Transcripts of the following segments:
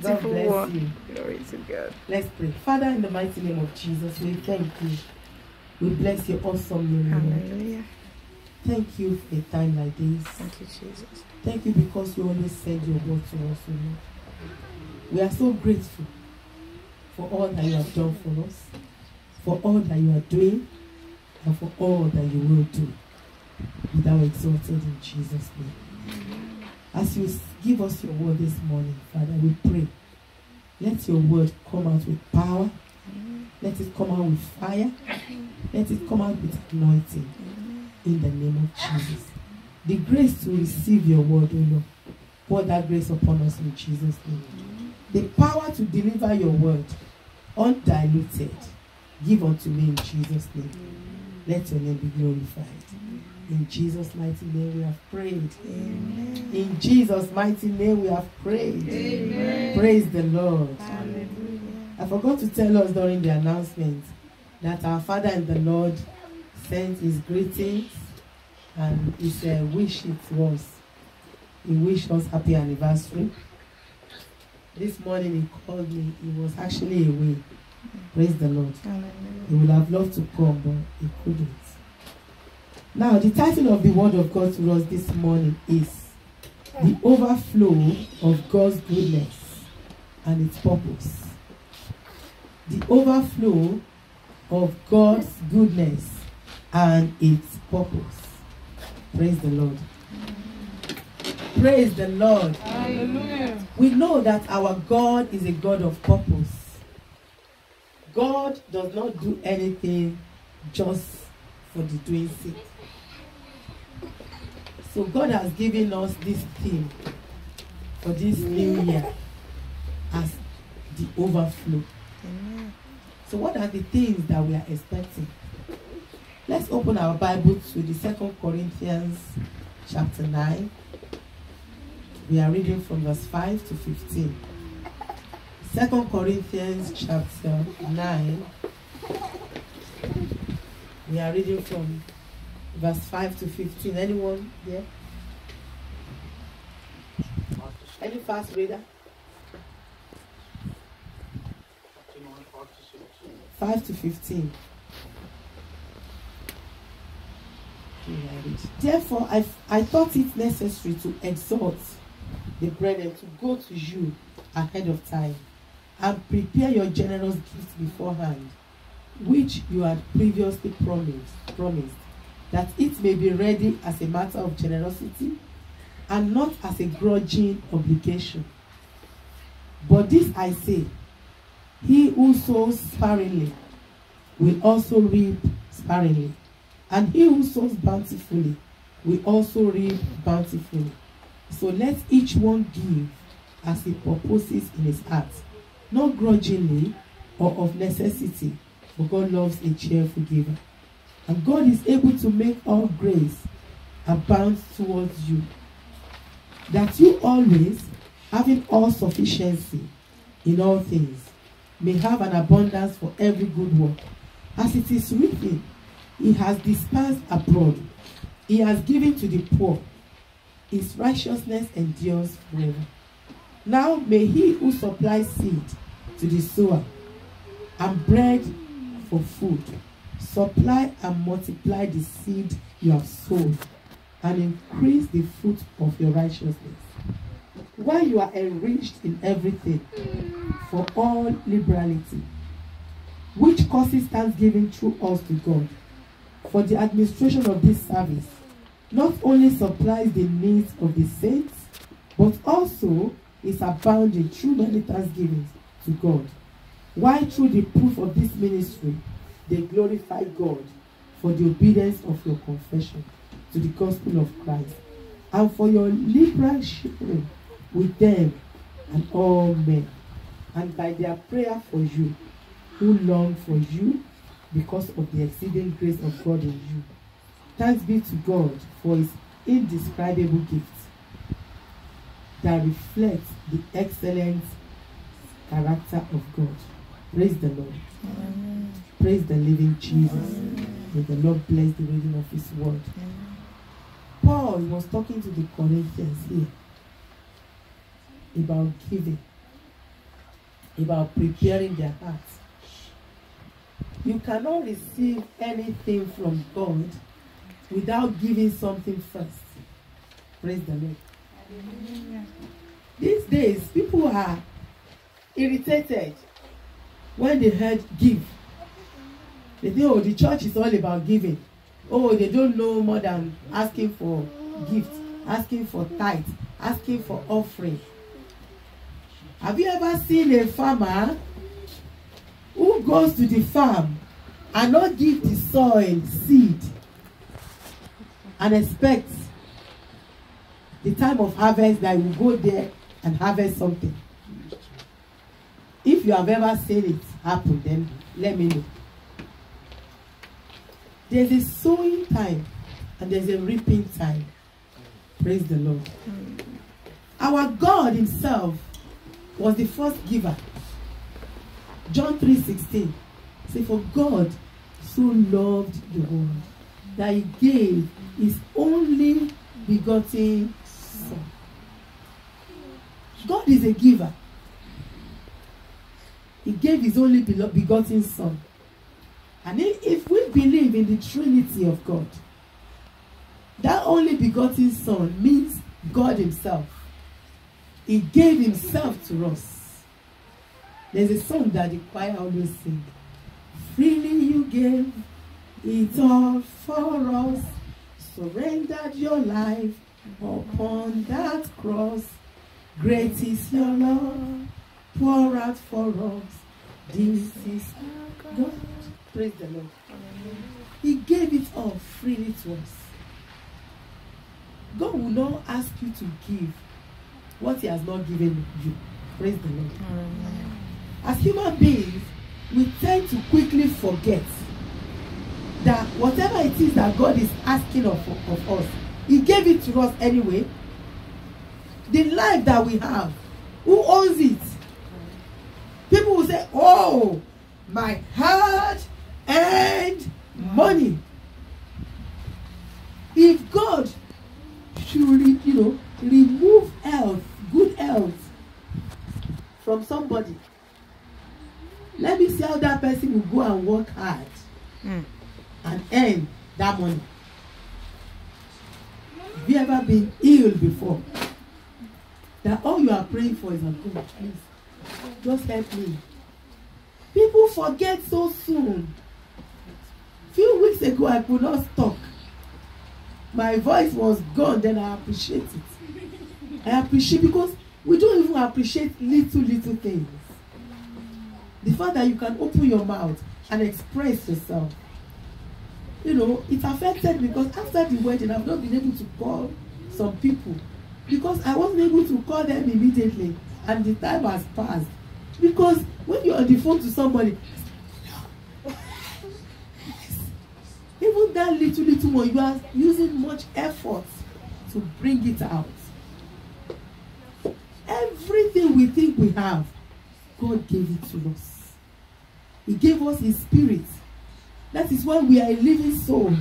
beautiful one. You. Glory to God. Let's pray. Father, in the mighty name of Jesus, we thank you. We bless your awesome name. Hallelujah. Thank you for a time like this. Thank you, Jesus. Thank you because you always send your word to us, O Lord. We are so grateful for all that you have done for us, for all that you are doing, and for all that you will do. Be thou exalted in Jesus' name. As you give us your word this morning, Father, we pray. Let your word come out with power. Let it come out with fire. Let it come out with anointing. In the name of Jesus. The grace to receive your word, O Lord. Pour that grace upon us in Jesus' name. The power to deliver your word undiluted. Give unto me in Jesus' name. Let your name be glorified. In Jesus' mighty name we have prayed. Amen. In Jesus' mighty name we have prayed. Amen. Praise the Lord. Hallelujah. I forgot to tell us during the announcement that our Father in the Lord sent his greetings and his wish it was. He wished us happy anniversary. This morning he called me. He was actually away. Praise the Lord. Hallelujah. He would have loved to come, but he couldn't. Now, the title of the word of God to us this morning is The Overflow of God's Goodness and Its Purpose. The overflow of God's goodness and its purpose. Praise the Lord. Praise the Lord. Hallelujah. We know that our God is a God of purpose. God does not do anything just for the doing sake. So God has given us this theme for this new year as the overflow. Amen. So what are the things that we are expecting? Let's open our Bible to the 2 Corinthians chapter 9. We are reading from verse 5 to 15. 2 Corinthians chapter 9. We are reading from verse 5 to 15. Anyone there? Any fast reader? 5 to 15. Therefore, I thought it necessary to exhort the brethren to go to you ahead of time and prepare your generous gifts beforehand, which you had previously promised, that it may be ready as a matter of generosity and not as a grudging obligation. But this I say, he who sows sparingly will also reap sparingly, and he who sows bountifully will also reap bountifully. So let each one give as he purposes in his heart, not grudgingly or of necessity, for God loves a cheerful giver. And God is able to make all grace abound towards you, that you always, having all sufficiency in all things, may have an abundance for every good work. As it is written, he has dispersed abroad, he has given to the poor, his righteousness endures forever. Now may he who supplies seed to the sower and bread for food supply and multiply the seed you have sown and increase the fruit of your righteousness, while you are enriched in everything for all liberality, which causes thanksgiving through us to God. For the administration of this service not only supplies the needs of the saints, but also is abounding through many thanksgivings to God. While through the proof of this ministry, they glorify God for the obedience of your confession to the gospel of Christ, and for your liberal sharing with them and all men, and by their prayer for you, who long for you because of the exceeding grace of God in you. Thanks be to God for his indescribable gifts that reflects the excellent character of God. Praise the Lord. Amen. Praise the living Jesus. Amen. May the Lord bless the reading of his word. Amen. Paul was talking to the Corinthians here about giving. about preparing their hearts. You cannot receive anything from God without giving something first. Praise the Lord. These days, people are irritated when they heard give. They think, oh, the church is all about giving. Oh, they don't know more than asking for gifts, asking for tithe, asking for offering. Have you ever seen a farmer who goes to the farm and not give the soil seed and expects the time of harvest that he will go there and harvest something? If you have ever seen it happen, then let me know. There's a sowing time and there's a reaping time. Praise the Lord. Our God himself was the first giver. John 3:16 says, for God so loved the world that he gave his only begotten Son. God is a giver. He gave his only begotten Son. And if we believe in the Trinity of God, that only begotten Son means God himself. He gave himself to us. There's a song that the choir always sing. Freely you gave it all for us. Surrendered your life upon that cross. Great is your love, pour out for us. This is God. Praise the Lord. He gave it all freely to us. God will not ask you to give what he has not given you. Praise the Lord. As human beings, we tend to quickly forget that whatever it is that God is asking of us, he gave it to us anyway. The life that we have, who owns it? People will say, oh, my heart and money. If God should remove health, good health from somebody, let me see how that person will go and work hard and earn that money. Have you ever been ill before? That all you are praying for is, God, please, just help me. People forget so soon. Few weeks ago, I could not talk. My voice was gone, then I appreciate it. I appreciate, because we don't even appreciate little things. The fact that you can open your mouth and express yourself. It affected me, because after the wedding, I've not been able to call some people because I wasn't able to call them immediately, and the time has passed. Because when you're on the phone to somebody, even that little one, you are using much effort to bring it out. Everything we think we have, God gave it to us. He gave us his spirit. That is why we are a living soul.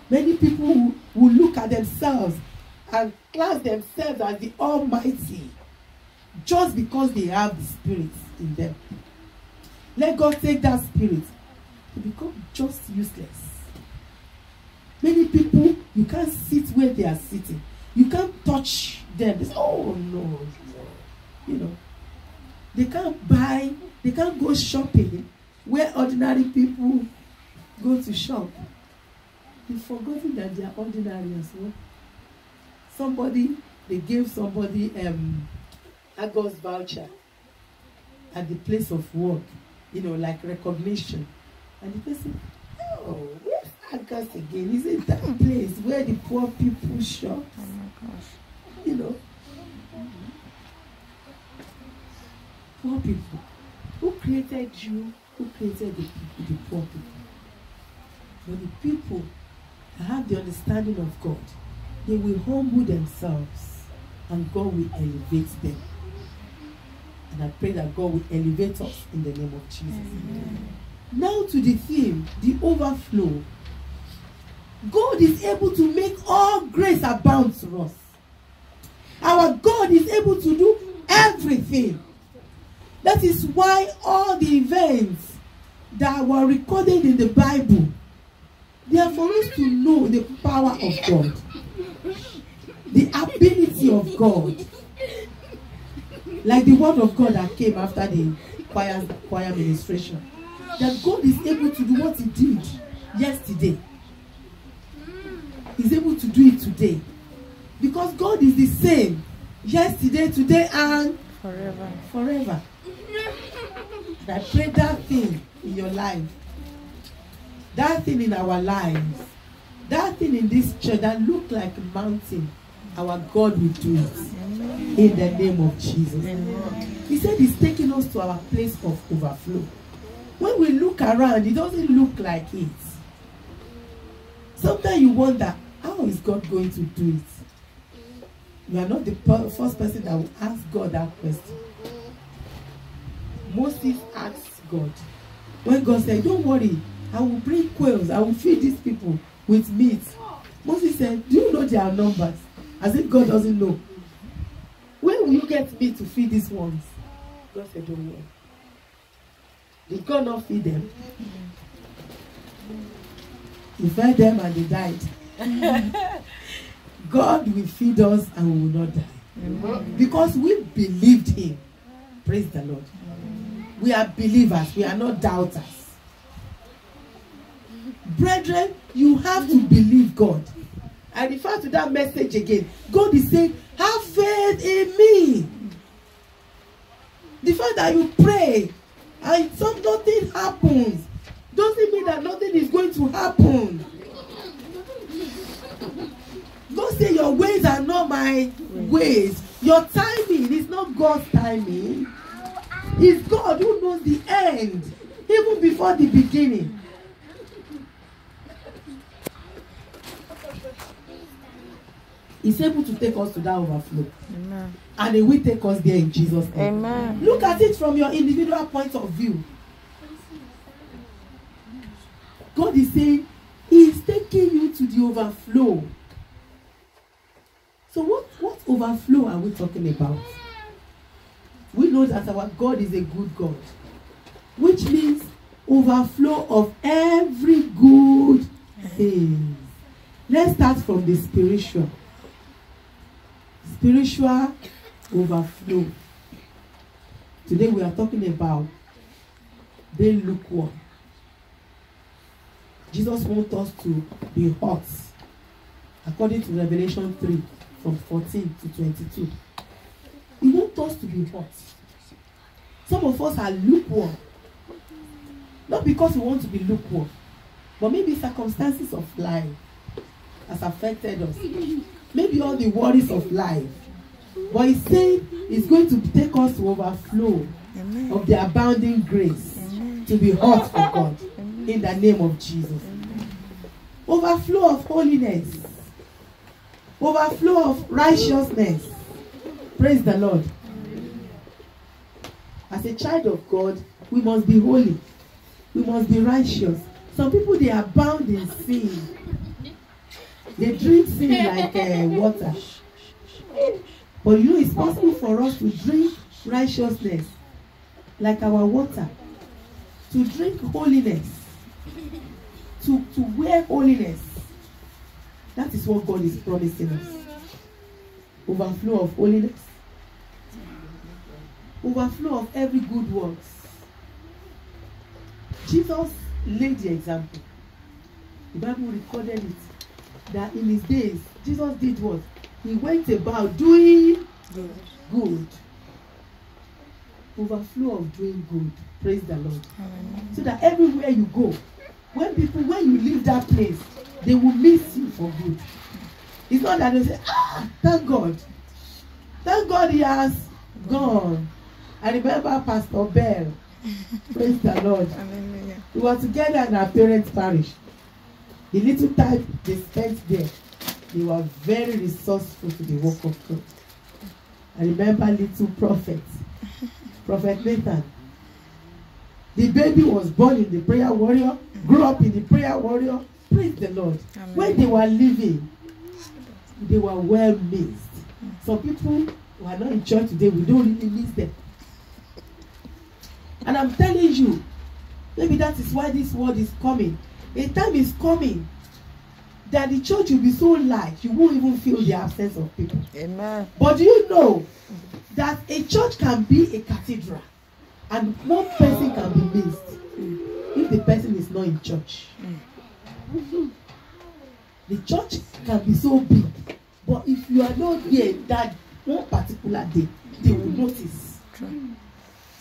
Many people will look at themselves and class themselves as the Almighty just because they have the spirit in them. Let God take that spirit to become just useless. Many people, you can't sit where they are sitting. You can't touch them. They say, oh no. They can't buy, they can't go shopping where ordinary people go to shop. They've forgotten that they are ordinary as well. They gave somebody Agos voucher at the place of work, like recognition. And the person, oh, where's Agos again? Is it that place where the poor people shop? Oh my gosh. Poor people. Who created you? Who created the poor people? But the people that have the understanding of God, they will humble themselves and God will elevate them. And I pray that God will elevate us in the name of Jesus. Amen. Now to the theme, the overflow. God is able to make all grace abound to us. Our God is able to do everything. That is why all the events that were recorded in the Bible, they are for us to know the power of God, the ability of God. Like the word of God that came after the choir ministration. That God is able to do what he did yesterday. He's able to do it today. Because God is the same yesterday, today, and forever. Forever. And I pray that thing in your life, that thing in our lives, that thing in this church that look like a mountain, our God will do it. Amen. In the name of Jesus. Amen. He said he's taking us to our place of overflow. When we look around, it doesn't look like it. Sometimes you wonder, how is God going to do it? You are not the first person that will ask God that question. Moses asked God. When God said, don't worry, I will bring quails, I will feed these people with meat. Moses said, do you know their numbers? As if God doesn't know. When will you get meat to feed these ones? God said, don't worry. Did God not feed them? He fed them and they died. God will feed us and we will not die. Amen. Because we believed him. Praise the Lord. Amen. We are believers. We are not doubters. Brethren, you have to believe God. I refer to that message again. God is saying, have faith in me. The fact that you pray and nothing happens doesn't mean that nothing is going to happen. God say your ways are not my ways. Your timing is not God's timing. It's God who knows the end, even before the beginning. He's able to take us to that overflow. Amen. And he will take us there in Jesus' name. Amen. Look at it from your individual point of view. God is saying, he is taking you to the overflow. So what overflow are we talking about? We know that our God is a good God, which means overflow of every good thing. Let's start from the spiritual. Spiritual overflow. Today we are talking about being lukewarm. Jesus wants us to be hot. According to Revelation 3, from 14 to 22. He wants us to be hot. Some of us are lukewarm. Not because we want to be lukewarm, but maybe circumstances of life has affected us. Maybe all the worries of life. But he's saying he's going to take us to overflow. Amen. Of the abounding grace. Amen. To be hot for God. Amen. In the name of Jesus. Amen. Overflow of holiness. Overflow of righteousness. Praise the Lord. Amen. As a child of God, we must be holy. We must be righteous. Some people, they are bound in sin. They drink sin like water. But you know, it's possible for us to drink righteousness like our water. To drink holiness. To wear holiness. That is what God is promising us. Overflow of holiness. Overflow of every good works. Jesus laid the example. The Bible recorded it. That in his days, Jesus did what? He went about doing good. Overflow of doing good. Praise the Lord. Amen. So that everywhere you go, when you leave that place, they will miss you for good. It's not that they say, thank God. Thank God he has gone. I remember Pastor Bell. Praise the Lord. Amen. We were together in our parents' parish. The little time they spent there, they were very resourceful to the work of God. I remember little prophet, Prophet Nathan. The baby was born in the prayer warrior, grew up in the prayer warrior. Praise the Lord. Amen. When they were living, they were well missed. Some people who are not in church today, we don't really miss them. And I'm telling you, maybe that is why this word is coming. A time is coming that the church will be so light, you won't even feel the absence of people. Amen. But do you know that a church can be a cathedral and one person can be missed if the person is not in church? The church can be so big, but if you are not there that one particular day, they will notice.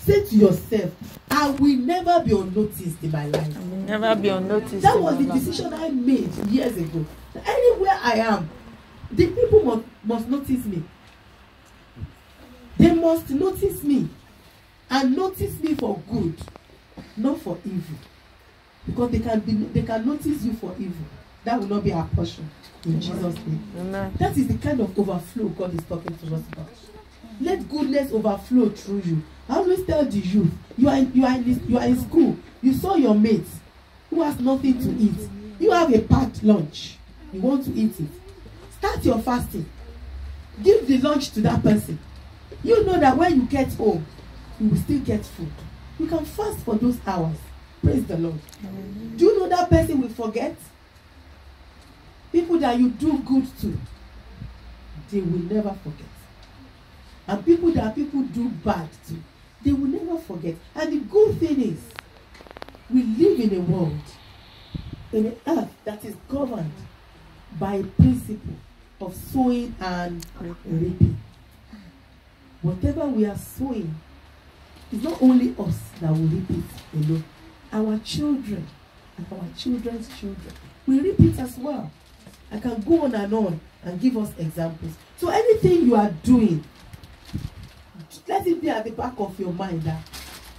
Say to yourself, I will never be unnoticed in my life. I will never be unnoticed. That was the decision I made years ago. Anywhere I am, the people must notice me. They must notice me, and notice me for good, not for evil. Because they can notice you for evil. That will not be our portion in Jesus' name. Amen. That is the kind of overflow God is talking to us about. Let goodness overflow through you. I always tell the youth, you are in school. You saw your mates who has nothing to eat. You have a packed lunch. You want to eat it. Start your fasting. Give the lunch to that person. You know that when you get home, you will still get food. You can fast for those hours. Praise the Lord. Do you know that person will forget? People that you do good to, they will never forget. And people that people do bad to, they will never forget. And the good thing is, we live in a world, in an earth that is governed by a principle of sowing and reaping. Whatever we are sowing, it's not only us that will reap it alone. Our children and our children's children will reap it as well. I can go on and give us examples. So anything you are doing, let it be at the back of your mind that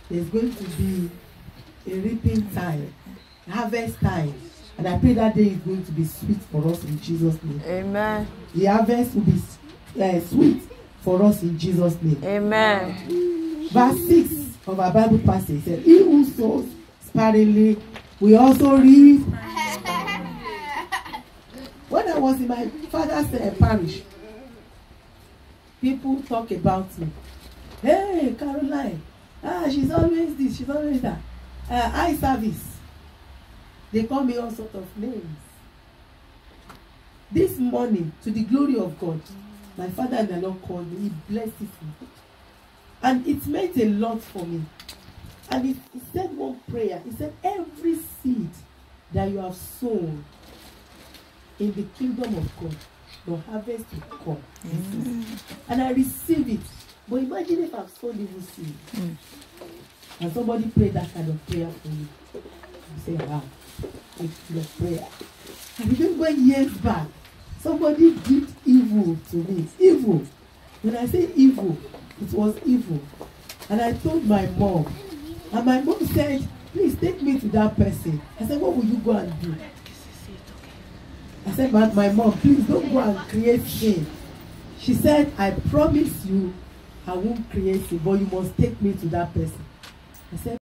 there's going to be a reaping time, harvest time. And I pray that day is going to be sweet for us in Jesus' name. Amen. The harvest will be sweet for us in Jesus' name. Amen. Verse 6 of our Bible passage says, he who sows sparingly will also reap. When I was in my father's parish, people talk about me. Hey, Caroline, she's always this, she's always that. Eye service. They call me all sorts of names. This morning, to the glory of God, my father and the Lord called me. He blessed me. And it meant a lot for me. And he said one prayer. He said, every seed that you have sown in the kingdom of God, your harvest will come. And I receive it. But imagine if I've sown evil seed. And somebody prayed that kind of prayer for you. You say, wow, it's your prayer. I remember years back, somebody did evil to me. Evil. When I say evil, it was evil. And I told my mom. And my mom said, please take me to that person. I said, what will you go and do? I said, but my mom, please don't go and create sin. She said, I promise you, I won't create sin, but you must take me to that person. I said,